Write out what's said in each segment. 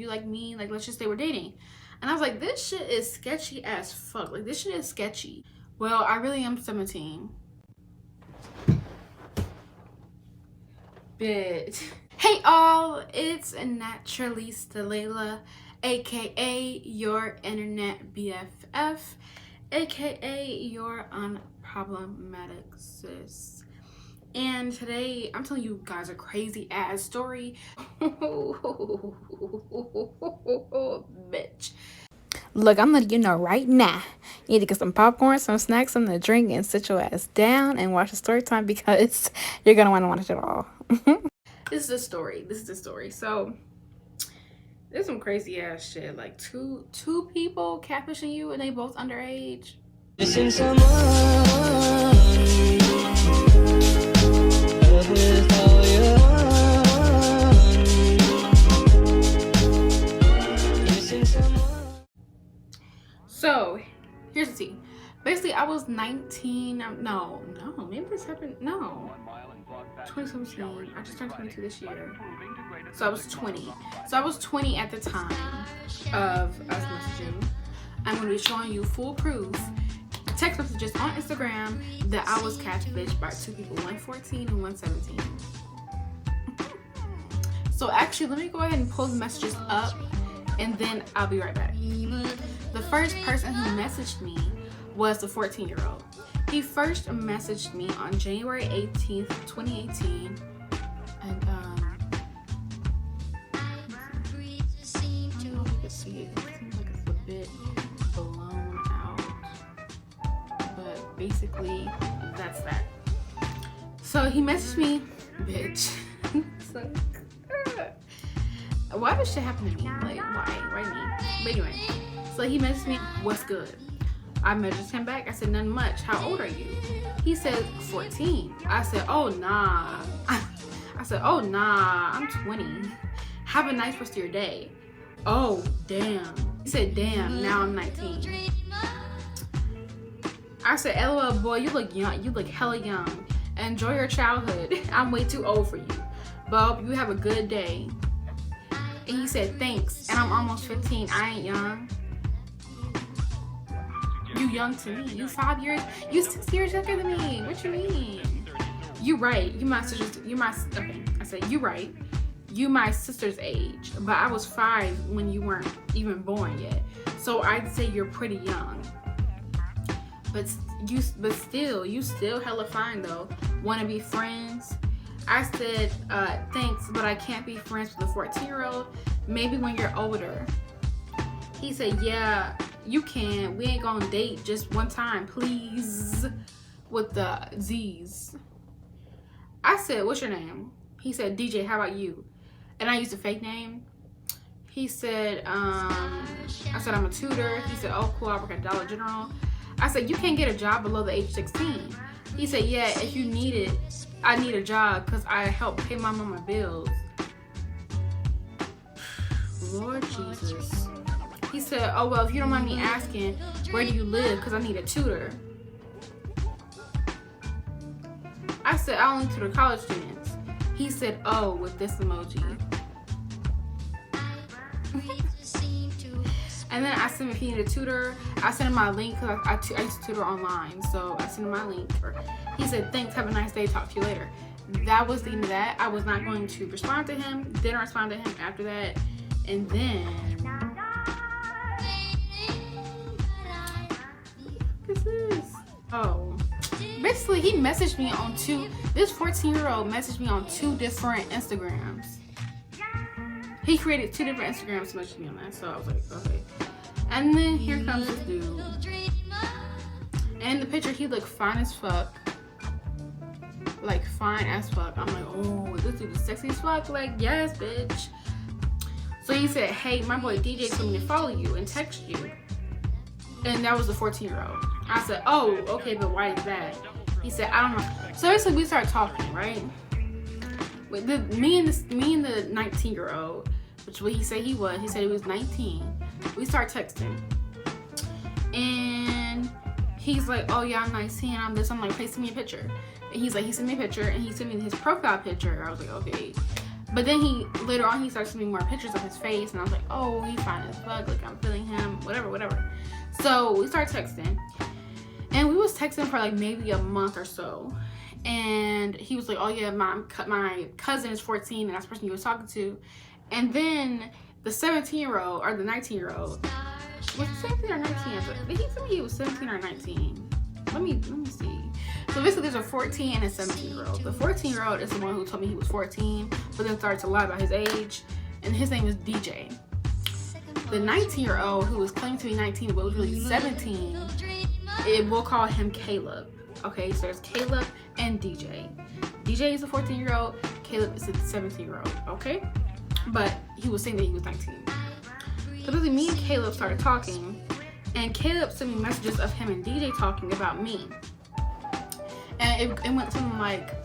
you like me? Like, let's just say we're dating. And I was like, this shit is sketchy as fuck. Like, this shit is sketchy. Well, I really am 17. Bitch. Hey all, it's Naturalista Layla, aka your internet BFF, aka your unproblematic sis. And today I'm telling you guys a crazy ass story. Bitch. Look, I'm letting you know right now. You need to get some popcorn, some snacks, something to drink, and sit your ass down and watch the story time because you're gonna want to watch it all. This is the story. So there's some crazy ass shit. Like two people catfishing you and they both underage. Missing someone. So here's the tea. Basically, I was 19. No, maybe this happened. No, 2017. I just turned 22 this year. So I was 20. So I was 20 at the time of us messaging. I'm going to be showing you full proof text messages on Instagram that I was catfished by two people, 114 and 117. So actually, let me go ahead and pull the messages up and then I'll be right back. The first person who messaged me was the 14-year-old. He first messaged me on January 18th, 2018. And I don't know if you can see it. It seems like it's a bit blown out. But basically, that's that. So he messaged me, bitch. So, why does shit happen to me? Like, why me? But anyway, so he messaged me, what's good? I messaged him back. I said, nothing much. How old are you? He said, 14. I said, oh, nah. I'm 20. Have a nice rest of your day. Oh, damn. He said, damn, now I'm 19. I said, LOL, boy, you look young. You look hella young. Enjoy your childhood. I'm way too old for you. But I hope you have a good day. And he said, thanks. And I'm almost 15. I ain't young. You young to me. You 5 years. You 6 years younger than me. What you mean? You right. You my sister's. Okay. I said you right. You my sister's age. But I was 5 when you weren't even born yet. So I'd say you're pretty young. But still, you still hella fine though. Wanna be friends? I said, thanks, but I can't be friends with a 14-year-old. Maybe when you're older. He said, yeah, you can. We ain't gonna date just one time, please. With the Z's. I said, what's your name? He said, DJ, how about you? And I used a fake name. He said, I said, I'm a tutor. He said, oh, cool, I work at Dollar General. I said, you can't get a job below the age of 16. He said, yeah, if you need it, I need a job because I help pay my mama bills. Lord Jesus. He said, oh, well, if you don't mind me asking, where do you live? Because I need a tutor. I said, I only tutor college students. He said, oh, with this emoji. And then I sent him if he needed a tutor. I sent him my link because I used to tutor online. So I sent him my link. He said, thanks, have a nice day, talk to you later. That was the end of that. I was not going to respond to him. Didn't respond to him after that. And then... What is this? Oh. Basically, he messaged me on this 14-year-old messaged me on 2 different Instagrams. He created 2 different Instagrams to message me on that. So I was like, okay. And then here comes this dude. And in the picture, he looked fine as fuck. Like, fine as fuck. I'm like, oh, this dude is sexy as fuck. Like, yes, bitch. So he said, hey, my boy DJ told me to follow you and text you. And that was the 14-year-old. I said, oh, okay, but why is that? He said, I don't know. So basically, we started talking, right? With me and the 19-year-old, which what he said he was. He said he was 19. We started texting. And he's like, oh, yeah, I'm 19. I'm this. I'm like, please send me a picture. And he's like, he sent me a picture. And he sent me his profile picture. I was like, okay. But then later on he started sending more pictures of his face, and I was like, oh, he fine as fuck, like I'm feeling him, whatever. So we started texting, and we was texting for like maybe a month or so. And he was like, oh yeah, my cousin is 14, and that's the person you was talking to. And then the 17-year-old or the 19-year-old, was it 17 or 19? Did he tell me he was 17 or 19? Let me see. So basically there's a 14 and a 17-year-old. The 14-year-old is the one who told me he was 14, but then started to lie about his age, and his name is DJ. The 19-year-old who was claiming to be 19 but was really 17, we'll call him Caleb. Okay, so there's Caleb and DJ. DJ is a 14-year-old, Caleb is a 17-year-old, okay? But he was saying that he was 19. So basically me and Caleb started talking, and Caleb sent me messages of him and DJ talking about me. And it went something like,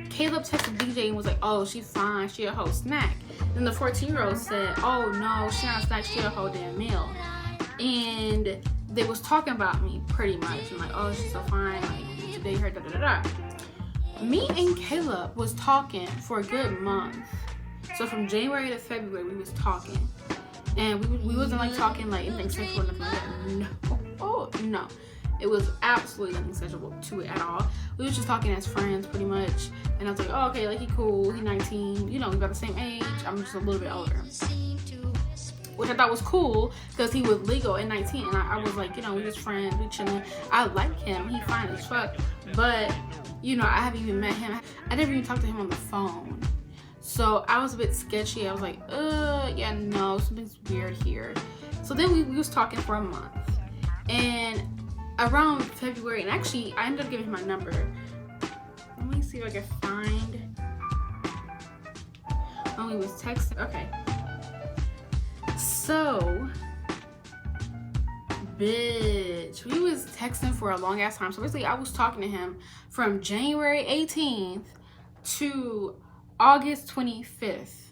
Caleb texted DJ and was like, oh, she's fine, she a whole snack. Then the 14-year-old said, oh no, she not a snack, she a whole damn meal. And they was talking about me pretty much, and like, oh, she's so fine, like today her da. Me and Caleb was talking for a good month. So from January to February we was talking, and we wasn't like talking like anything sexual or nothing like that. No, it was absolutely nothing sexual to it at all. We was just talking as friends pretty much, and I was like, oh, okay, like he cool, he 19, you know, we about the same age, I'm just a little bit older, which I thought was cool because he was legal at 19, and I was like, you know, we just friends, we chilling. I like him, he fine as fuck, but you know, I haven't even met him. I never even talked to him on the phone, so I was a bit sketchy. I was like, yeah, no, something's weird here. So then we was talking for a month, and around February, and actually I ended up giving him my number. Let me see if I can find when we was texting. Okay. So, bitch, we was texting for a long ass time. So basically I was talking to him from January 18th to August 25th.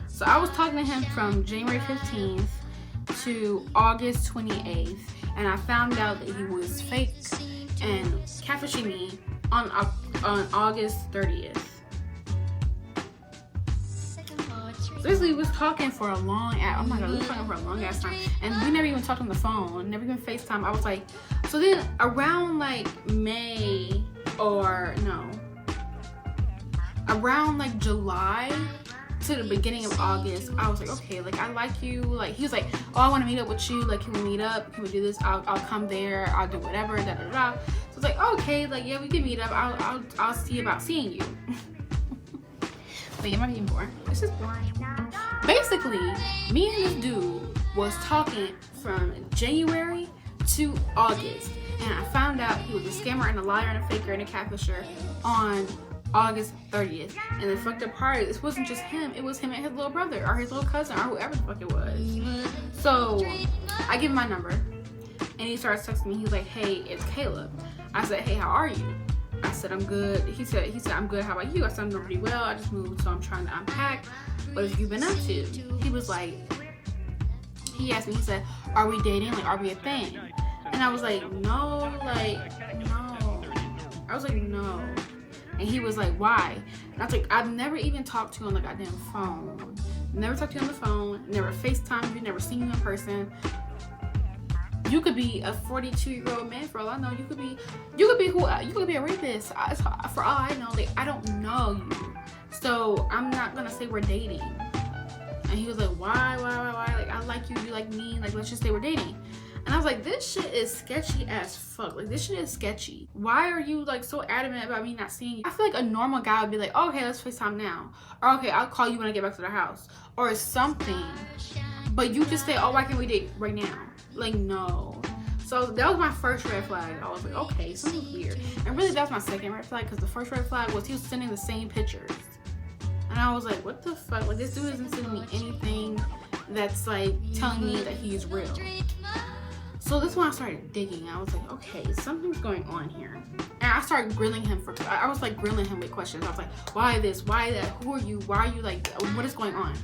So I was talking to him from January 15th to August 28th. And I found out that he was fake and catfishing me on August 30th. Basically, we was talking for a long ass, oh my god, we was talking for a long ass time, and we never even talked on the phone, never even FaceTime. I was like, so then around like around like July to the beginning of August, I was like, okay, like I like you. Like he was like, oh, I want to meet up with you. Like, can we meet up? Can we do this? I'll come there. I'll do whatever. Da da da. So I was like, okay, like yeah, we can meet up. I'll see about seeing you. But yeah, I'm not even boring. This is boring. Basically, me and this dude was talking from January to August, and I found out he was a scammer and a liar and a faker and a catfisher on August 30th. And the fucked up part is, this wasn't just him, it was him and his little brother or his little cousin or whoever the fuck it was. So I give him my number, and he starts texting me. He's like, hey, it's Caleb. I said, hey, how are you? I said, I'm good. He said, I'm good. How about you? I said, I'm doing pretty well. I just moved, so I'm trying to unpack. What have you been up to? He was like, he asked me, he said, are we dating? Like, are we a thing? And I was like, no, no. I was like, no. And he was like, why? And I was like, I've never even talked to you on the goddamn phone. Never talked to you on the phone. Never FaceTimed you. Never seen you in person. You could be a 42-year-old man for all I know. You could be a rapist. For all I know, like I don't know you, so I'm not gonna say we're dating. And he was like, why? Like I like you, you like me. Like let's just say we're dating. And I was like, this shit is sketchy as fuck. Like this shit is sketchy. Why are you like so adamant about me not seeing you? I feel like a normal guy would be like, oh, okay, let's FaceTime now, or okay, I'll call you when I get back to the house, or something. But you just say, oh, why can't we date right now? Like, no. So that was my first red flag. I was like, okay, something's weird. And really, that was my second red flag, because the first red flag was he was sending the same pictures. And I was like, what the fuck? Like, this dude isn't sending me anything that's, like, telling me that he's real. So this one I started digging. I was like, okay, something's going on here. And I started grilling him I was, like, grilling him with questions. I was like, why this? Why that? Who are you? Why are you, like, what is going on?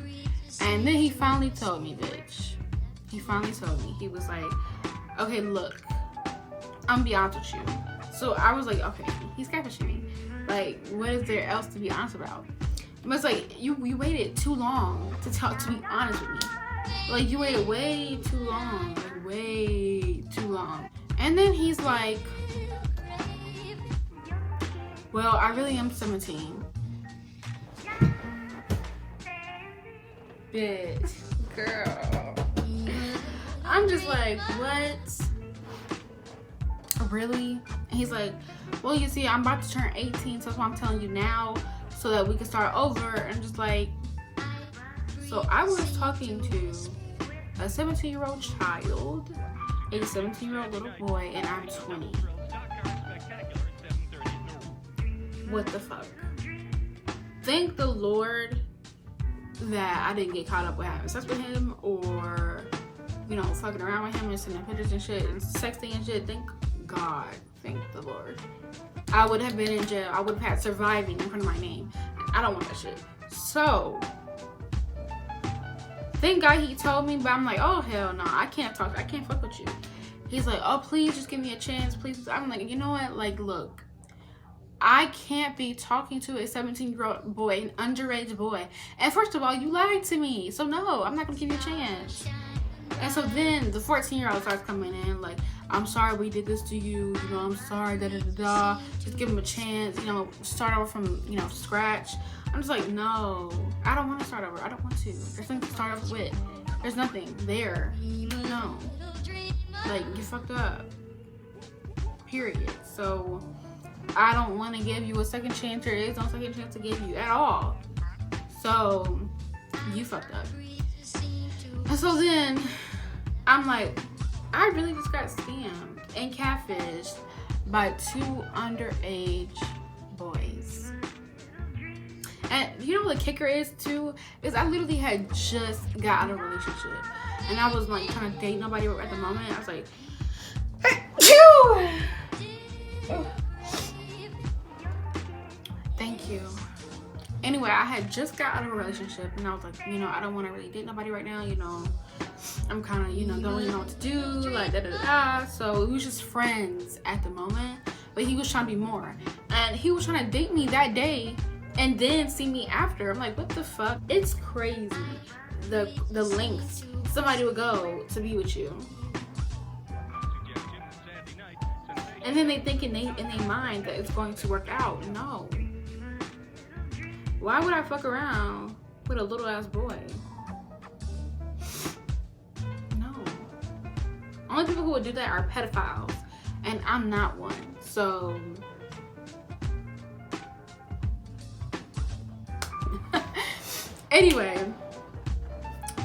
And then he finally told me, bitch. He finally told me. He was like, okay, look, I'm gonna be honest with you. So I was like, okay, he's catfishing me. Like, what is there else to be honest about? But it's like, you waited too long to be honest with me. Like, you waited way too long. Like, way too long. And then he's like, well, I really am 17. Bitch, girl. I'm just like, what? Really? And he's like, well, you see, I'm about to turn 18, so that's why I'm telling you now, so that we can start over. And I'm just like, so I was talking to a 17-year-old child, a 17-year-old little boy, and I'm 20. What the fuck? Thank the Lord that I didn't get caught up with having sex with him, or, you know, fucking around with him and sending pictures and shit and sexting and shit. Thank God. Thank the Lord. I would have been in jail. I would have had surviving in front of my name. I don't want that shit. So, thank God he told me, but I'm like, oh hell no, I can't fuck with you. He's like, oh please just give me a chance, please. I'm like, you know what, like, look, I can't be talking to a 17-year-old boy, an underage boy. And first of all, you lied to me, so no, I'm not gonna give you a chance. And so then the 14-year-old starts coming in like, I'm sorry we did this to you, you know, I'm sorry, da da da da. Just give him a chance, you know, start over from, you know, scratch. I'm just like, no, I don't want to start over. I don't want to. There's nothing to start over with. There's nothing there. No. Like, you fucked up. Period. So, I don't want to give you a second chance. There is no second chance to give you at all. So, you fucked up. And so then, I'm like, I really just got scammed and catfished by 2 underage boys. And you know what the kicker is too? Is I literally had just got out of a relationship. And I was like trying to date nobody at the moment. I was like, thank you. Anyway, I had just got out of a relationship and I was like, you know, I don't want to really date nobody right now, you know. I'm kind of, you know, don't really know what to do, like da da da. So we was just friends at the moment, but he was trying to be more. And he was trying to date me that day and then see me after. I'm like, what the fuck? It's crazy the lengths somebody would go to be with you. And then they think in their mind that it's going to work out. No. Why would I fuck around with a little ass boy? No. Only people who would do that are pedophiles, and I'm not one. So anyway,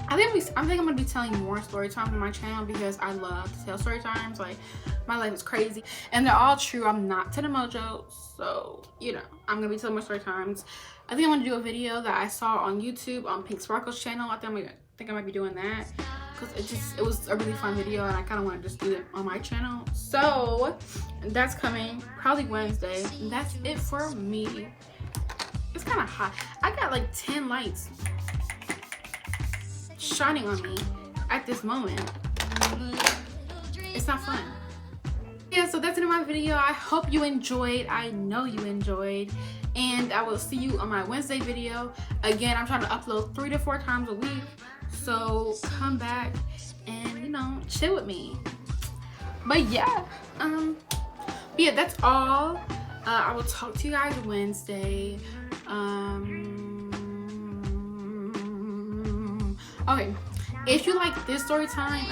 I think I'm gonna be telling more story times on my channel because I love to tell story times. Like, my life is crazy and they're all true. I'm not Tina Mojo, so you know, I'm gonna be telling more story times. I think I'm gonna do a video that I saw on YouTube on Pink Sparkle's channel. I think I might be doing that because it was a really fun video and I kind of want to just do it on my channel. So that's coming probably Wednesday. And that's it for me. It's kind of hot. I got like 10 lights shining on me at this moment. It's not fun. Yeah, so that's it in my video. I hope you enjoyed. I know you enjoyed. And I will see you on my Wednesday video. Again, I'm trying to upload 3 to 4 times a week. So come back and, you know, chill with me. But yeah, that's all. I will talk to you guys Wednesday. Okay, if you like this story time,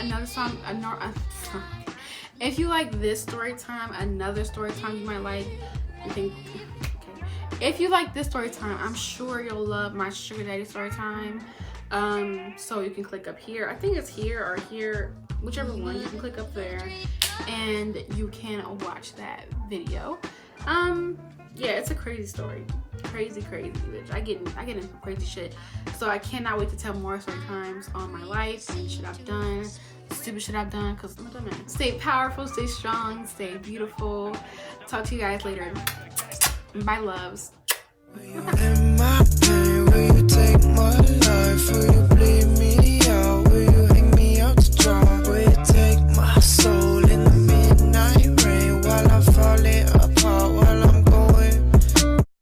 if you like this story time, another story time you might like, if you like this story time, I'm sure you'll love my sugar daddy story time. So you can click up here. I think it's here or here, whichever one. You can click up there and you can watch that video. Yeah, it's a crazy story. Crazy bitch. I get into crazy shit. So I cannot wait to tell more story times on my life and shit I've done, stupid shit I've done, because I'm a dumbass. Stay powerful, stay strong, stay beautiful. Talk to you guys later. Bye, loves. In my pain, will you take my life?